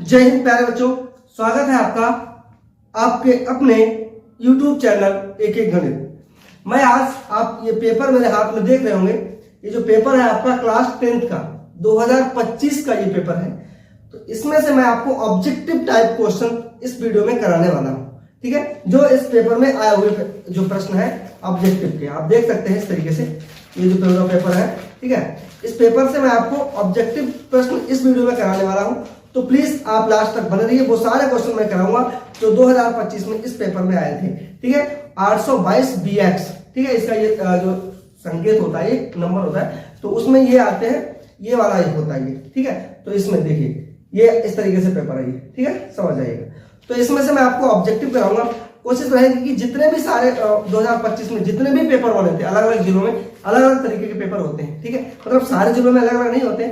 जय हिंद प्यारे बच्चों, स्वागत है आपका आपके अपने YouTube चैनल एक एक गणित। मैं आज आप ये पेपर मेरे हाथ में देख रहे होंगे। ये जो पेपर है आपका क्लास 10th का 2025 का ये पेपर है। तो इसमें से मैं आपको ऑब्जेक्टिव टाइप क्वेश्चन इस वीडियो में कराने वाला हूँ। ठीक है, जो इस पेपर में आए हुए जो प्रश्न है ऑब्जेक्टिव के, आप देख सकते हैं इस तरीके से ये जो पेपर है। ठीक है, इस पेपर से मैं आपको ऑब्जेक्टिव प्रश्न इस वीडियो में कराने वाला हूँ। तो प्लीज आप लास्ट तक बने रहिए। वो सारे क्वेश्चन मैं कराऊंगा जो 2025 में इस पेपर में आए थे। ठीक है, 822 BX। ठीक है, इसका ये जो संकेत होता है, एक नंबर होता है, तो उसमें ये आते हैं, ये वाला एक होता है ये। ठीक है, तो इसमें देखिए ये इस तरीके से पेपर है ये। ठीक है, समझ जाइएगा। तो इसमें से मैं आपको ऑब्जेक्टिव कराऊंगा। कोशिश रहेगी कि जितने भी सारे 2025 में जितने भी पेपर बने थे अलग अलग जिलों में अलग अलग तरीके के पेपर होते हैं। ठीक है, मतलब सारे जिलों में अलग अलग नहीं होते,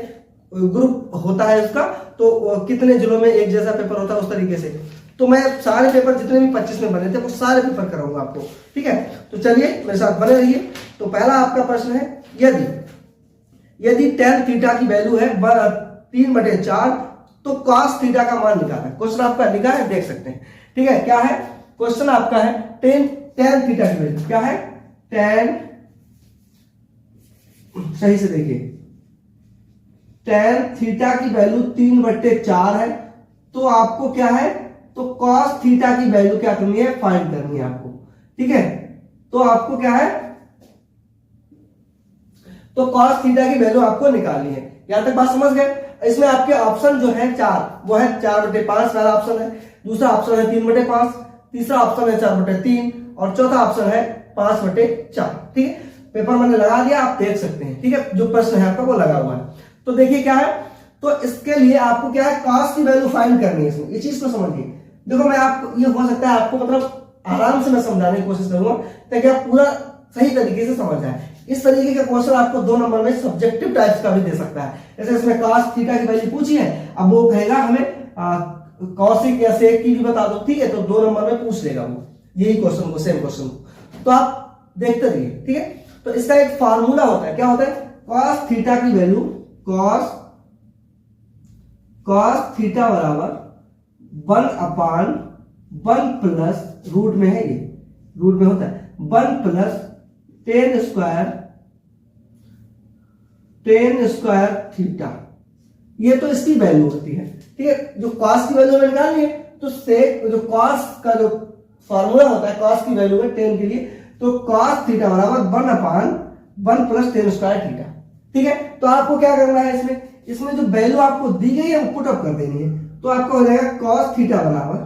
ग्रुप होता है उसका, तो कितने जिलों में एक जैसा पेपर होता है उस तरीके से। तो मैं सारे पेपर जितने भी 25 में बने थे वो सारे पेपर कराऊंगा आपको। ठीक है, तो चलिए मेरे साथ बने रहिए। तो पहला आपका प्रश्न है, यदि tan थीटा की वैल्यू है 3/4 तो cos थीटा का मान निकालना। क्वेश्चन आपका लिखा है, देख सकते हैं। ठीक है, क्या है क्वेश्चन आपका है, tan थीटा की वैल्यू क्या है, tan, सही से देखिए, tan थीटा की वैल्यू 3/4 है। तो आपको क्या है, तो cos थीटा की वैल्यू क्या करनी है, फाइंड करनी है आपको। ठीक है, तो आपको क्या है, तो cos थीटा की वैल्यू आपको निकालनी है। यहां तक बात समझ गए। इसमें आपके ऑप्शन जो है 4, वो है 4/5 वाला ऑप्शन है, दूसरा ऑप्शन है 3/5, तीसरा ऑप्शन है 4/3 और चौथा ऑप्शन है 5/4। ठीक है, पेपर मैंने लगा दिया, आप देख सकते हैं। ठीक है, जो प्रश्न है आपका वो लगा हुआ है। तो देखिए क्या है, तो इसके लिए आपको क्या है, cos की वैल्यू फाइंड करनी है। इसमें इस चीज को समझिए। देखो मैं आपको, ये हो सकता है आपको मतलब आराम से मैं समझाने की कोशिश करूंगा ताकि आप पूरा सही तरीके से समझ जाए। इस तरीके का क्वेश्चन आपको 2 नंबर में सब्जेक्टिव टाइप्स का भी दे सकता है। जैसे इसमें cos थीटा की वैल्यू पूछी है, अब वो कहेगा हमें कॉसिक या सेक की भी बता दो। ठीक है, तो 2 नंबर में पूछ लेगा वो यही क्वेश्चन को, सेम क्वेश्चन को। तो आप देखते रहिए। ठीक है, तो इसका एक फार्मूला होता है, क्या होता है, cos थीटा की वैल्यू cos थीटा बराबर 1/1 प्लस रूट में है, ये रूट में होता है 1 प्लस tan स्क्वायर थीटा। ये तो इसकी वैल्यू होती है। ठीक है, जो cos की वैल्यू में निकालनी है, तो सेक जो cos का जो फॉर्मूला होता है cos की वैल्यू में tan के लिए, तो cos थीटा बराबर 1/1 प्लस tan स्क्वायर थीटा। ठीक है, तो आपको क्या करना है, इसमें जो वैल्यू आपको दी गई है वो पुट अप कर देनी है। तो आपका हो जाएगा cos थीटा बराबर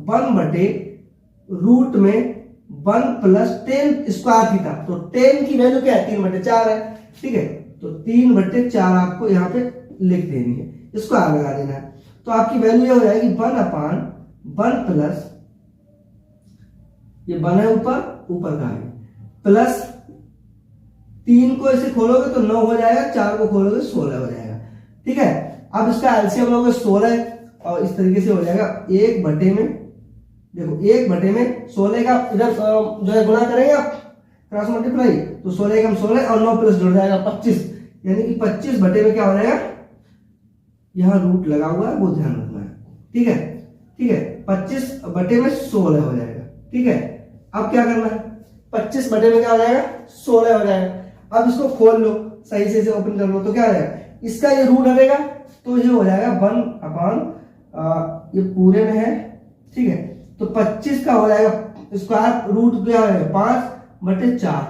1/√1 में 1 प्लस tan स्क्वायर थीटा। तो tan की वैल्यू क्या है, 3/4 है। ठीक है, तो 3/4 आपको यहाँ पे लिख देनी है, स्क्वायर लगा देना है। तो आपकी वैल्यू ये हो जाएगी 1/1 प्लस, ये 1 है ऊपर का है, प्लस 3 को ऐसे खोलोगे तो 9 हो जाएगा, 4 को खोलोगे 16 हो जाएगा। ठीक है, अब इसका एलसीएम लोगे 16 और इस तरीके से हो जाएगा 1/, देखो 1/में 16 का इधर जो है गुणा करेंगे आप, क्रॉस मल्टीप्लाई, तो 16 का 16 और 9 प्लस जुड़ जाएगा 25, यानी कि 25/, में क्या हो जाएगा, यहां रूट लगा हुआ है वो ध्यान रखना है। ठीक है, ठीक है, 25/में 16 हो जाएगा। ठीक है, अब क्या करना है, 25/में क्या हो जाएगा, 16 हो जाएगा। अब इसको खोल लो, सही से ओपन कर लो, तो क्या हो जाएगा, इसका ये रूट हटेगा, तो ये हो जाएगा 1/, ये पूरे में है। ठीक है, तो 25 का हो जाएगा स्क्वायर रूट क्या हो जाएगा 5/4।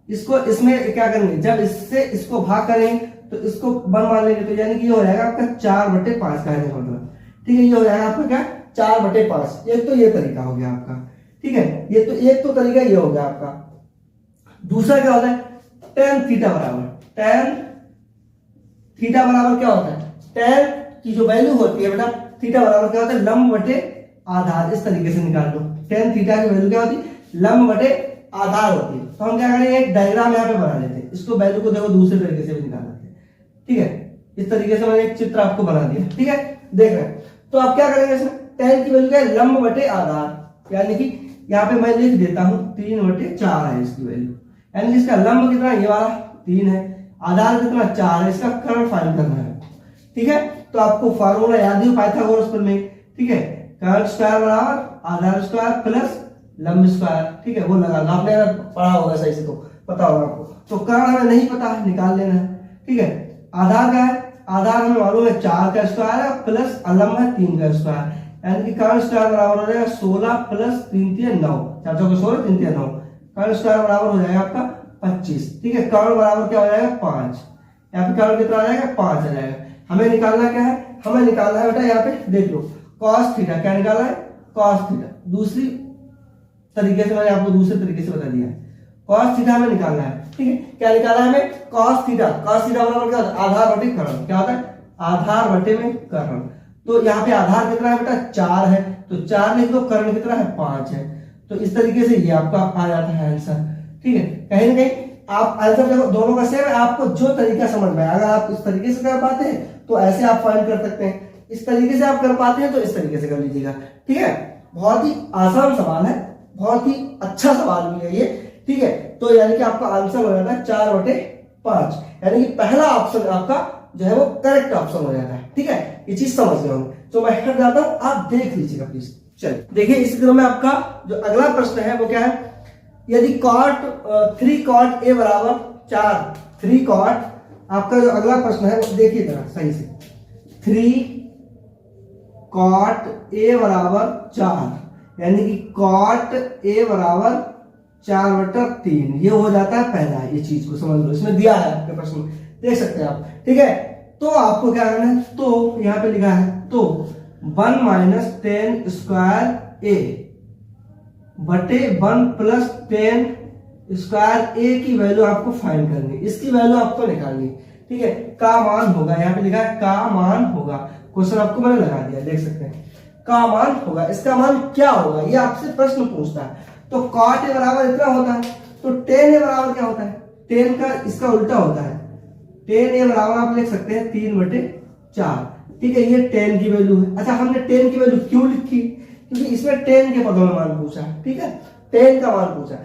इसको इसमें क्या करेंगे, जब इससे इसको भाग करेंगे तो इसको 1 मान लेंगे, तो यानी कि ये हो जाएगा आपका 4/5 का है मतलब। ठीक है, ये हो जाएगा आपका क्या, 4/5। एक तो ये तरीका हो गया आपका। ठीक है, ये तो एक तो तरीका ये हो गया आपका। दूसरा क्या होता है, tan थीटा बराबर क्या होता है, tan की जो वैल्यू होती है बेटा, थीटा बराबर क्या होता है, लंब बटे आधार। इस तरीके से निकाल लो, tan थीटा की वैल्यू क्या होती है, लंब बटे आधार होती है। तो हम क्या करेंगे, एक डायग्राम यहाँ पे बना लेते हैं, इसको वैल्यू को देखो दूसरे तरीके से भी निकाल लेते हैं। ठीक है, इस तरीके से मैंने एक चित्र आपको बना दिया। ठीक है, देख रहे हैं। तो आप क्या करेंगे, इसमें tan की वैल्यू क्या है, लंब बटे आधार, यानी कि यहाँ पे मैं लिख देता हूं 3/4 है इसकी वैल्यू, यानी कि इसका लंब कितना, ये वाला 3 है, आधार कितना 4 है, इसका कर्ण फाइंड करना है। ठीक है, तो आपको फार्मूला याद ही पाइथागोरस पर में, ठीक है, कर्ल स्क्वायर बराबर आधार स्क्वायर प्लस लंब स्क्वायर, ठीक है, वो लगा लो, आपने अगर पढ़ा होगा सही से तो पता होगा आपको। तो कर्ण हमें नहीं पता है, निकाल लेना है, ठीक है। आधार क्या है, आधार हमें मालूम है 4 का स्क्वायर है प्लस अलंब है 3 का स्क्वायर, यानी कि कर्ण स्क्वायर बराबर हो जाएगा 16 प्लस 3 3 9, 4 4 16 3 3 9, कर्ण स्क्वायर बराबर हो जाएगा आपका 25, ठीक है। कर्ण बराबर क्या हो जाएगा 5, यहाँ पे कर्ण कितना आ जाएगा 5 आ जाएगा। हमें निकालना क्या है, हमें निकालना है बेटा यहाँ पे देख लो cos थीटा, क्या निकालना है cos थीटा, दूसरी तरीके से मैंने आपको दूसरे तरीके से बता दिया है, cos थीटा हमें निकालना है, ठीक है। क्या निकालना है हमें cos थीटा, cos थीटा बराबर क्या होता है आधार बटे कर्ण, क्या होता है आधार बटे में कर्ण। तो यहाँ पे आधार कितना है बेटा 4 है, तो 4 लिख दो, कर्ण कितना है 5 है, तो इस तरीके से ये आपका आ जाता है आंसर, ठीक है। कहीं ना कहीं आप आंसर देखो दोनों का सेम है, आपको जो तरीका समझ में आए, अगर आप इस तरीके से कर पाते हैं तो ऐसे आप फाइंड कर सकते हैं, इस तरीके से आप कर पाते हैं तो इस तरीके से कर लीजिएगा, ठीक है। बहुत ही आसान सवाल है, बहुत ही अच्छा सवाल भी है ये, ठीक है। तो यानी कि आपका आंसर हो जाता है 4/5, यानी कि पहला ऑप्शन आपका जो है वो करेक्ट ऑप्शन हो जाता है, ठीक है। ये चीज समझ गए होंगे, तो मैं हट जाता हूं, आप देख लीजिएगा प्लीज। चलिए देखिए, इस क्रम में आपका जो अगला प्रश्न है वो क्या है, यदि cot 3 cot a बराबर 4, 3 cot, आपका जो अगला प्रश्न है वो देखिए जरा सही से, 3 cot a बराबर 4, यानी कि cot a बराबर 4/3, ये हो जाता है पहला, ये चीज को समझ लो, इसमें दिया है आपके प्रश्न में, देख सकते हैं आप, ठीक है। तो आपको क्या करना है, तो यहाँ पे लिखा है तो 1 माइनस 10 स्क्वायर ए बटे 1 प्लस 10 स्क्वायर ए की वैल्यू आपको फाइंड करनी, इसकी वैल्यू आपको निकालनी, ठीक है। का मान होगा, यहाँ पे लिखा है का मान होगा, क्वेश्चन आपको मैंने लगा दिया, देख सकते हैं का मान होगा, इसका मान क्या होगा ये आपसे प्रश्न पूछता है। तो cot a बराबर इतना होता है, तो tan a बराबर क्या होता है, tan का इसका उल्टा होता है, tan a बराबर आप लिख सकते हैं 3/4, ठीक है, ये tan की वैल्यू है। अच्छा, हमने tan की वैल्यू क्यों लिखी, क्योंकि इसमें tan के पदों में मान पूछा है, ठीक है, tan का मान पूछा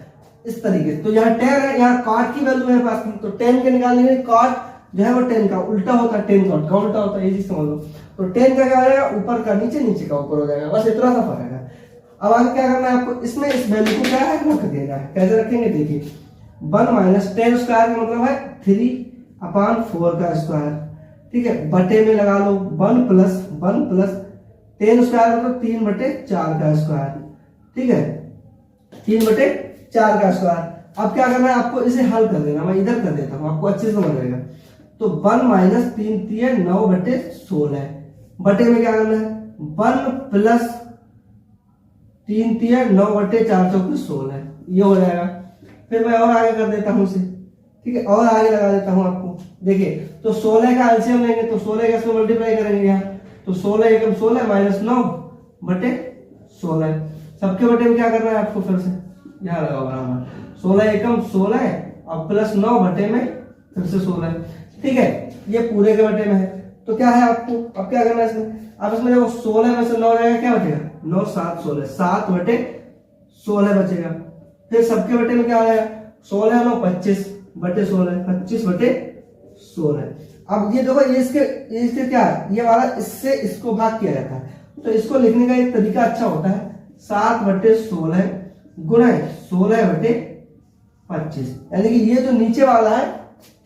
इस तरीके से। तो यहाँ tan है, यहाँ cot की वैल्यू मेरे पास थी, तो tan के निकालने के लिए cot जो है वो tan का उल्टा होता है, tan cot का उल्टा होता है, ये चीज समझ लो। तो tan का क्या हो जाएगा, ऊपर का नीचे, नीचे का ऊपर हो जाएगा, बस इतना सा फर्क है। अब आगे क्या करना है आपको, इसमें इस वैल्यू को क्या है रख देना है, कैसे रखेंगे देखिए, 1 माइनस 10 स्क्वायर का मतलब है 3/4 का स्क्वायर, ठीक है, बटे में लगा लो 1 प्लस 10 स्क्वायर मतलब 3/4 का स्क्वायर, ठीक है, 3/4 का स्क्वायर। अब क्या करना है आपको, इसे हल कर देना, मैं इधर कर देता हूं, आपको अच्छे से समझ आएगा। तो 1 माइनस 3 3 9/16, बटे में क्या करना है 1 प्लस 3 3 9/4 चौके 16, ये हो जाएगा। फिर मैं और आगे कर देता हूं इसे, ठीक है, और आगे लगा देता हूं आपको, देखिए तो 16 का एलसीएम लेंगे तो 16 का इसमें मल्टीप्लाई करेंगे यहाँ, तो 16 एकम 16 माइनस 9/16, सबके बटे में क्या करना है आपको, फिर से यहाँ लगाओ बराबर, 16 एकम 16 और प्लस 9 बटे में फिर से 16, ठीक है, ये पूरे के बटे में है। तो क्या है आपको अब क्या करना है इसमें, अब इसमें देखो 16 में से 9 जाएगा, क्या बचेगा 9 7 16, 7/16 बचेगा। फिर सबके बटे में क्या आ जाएगा, 16 9 25/16, 25/16। अब ये देखो, ये इसके क्या है, ये वाला इससे इसको भाग किया जाता है, तो इसको लिखने का एक तरीका अच्छा होता है, 7/16 गुणा 16/25, यानी कि ये जो नीचे वाला है,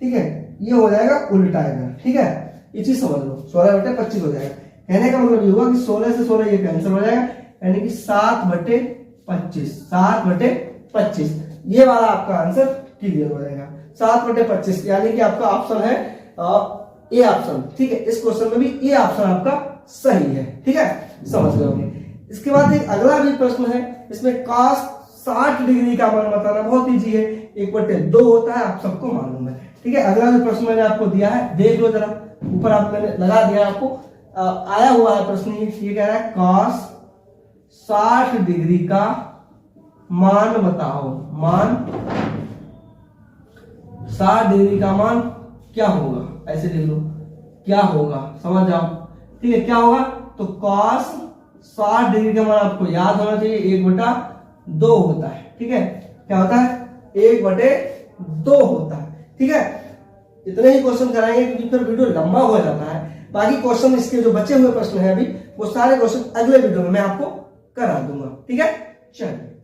ठीक है, ये हो जाएगा उल्टा इधर, ठीक है, ये चीज समझ लो, 16/25 हो जाएगा। कहने का मतलब ये हुआ कि 16 से 16 ये कैंसिल हो जाएगा, यानी कि 7/25, ये वाला आपका आंसर क्लियर हो जाएगा, 7/25, यानी कि आपका ऑप्शन है ए ऑप्शन, ठीक है, इस क्वेश्चन में भी ए ऑप्शन आपका सही है, ठीक है, समझ गए होंगे। इसके बाद एक अगला भी प्रश्न है, इसमें cos 60 डिग्री का मान बताना बहुत इजी है, 1/2 होता है, आप सबको मालूम है, ठीक है। अगला जो प्रश्न मैंने आपको दिया है, देख लो जरा, ऊपर आप मैंने लगा दिया, आपको आया हुआ है प्रश्न, ये कह रहा है cos 60 डिग्री का मान बताओ, मान 60 डिग्री का मान क्या होगा, ऐसे लिख लो, क्या होगा समझ जाओ, ठीक है, क्या होगा, तो cos 60 डिग्री का मान आपको याद होना चाहिए, 1/2 होता है, ठीक है, क्या होता है 1/2 होता है, ठीक है। इतने ही क्वेश्चन कराएंगे क्योंकि फिर वीडियो लंबा हो जाता है, बाकी क्वेश्चन इसके जो बचे हुए प्रश्न हैं अभी वो सारे क्वेश्चन अगले वीडियो में मैं आपको करा दूंगा। ठीक है, चलिए।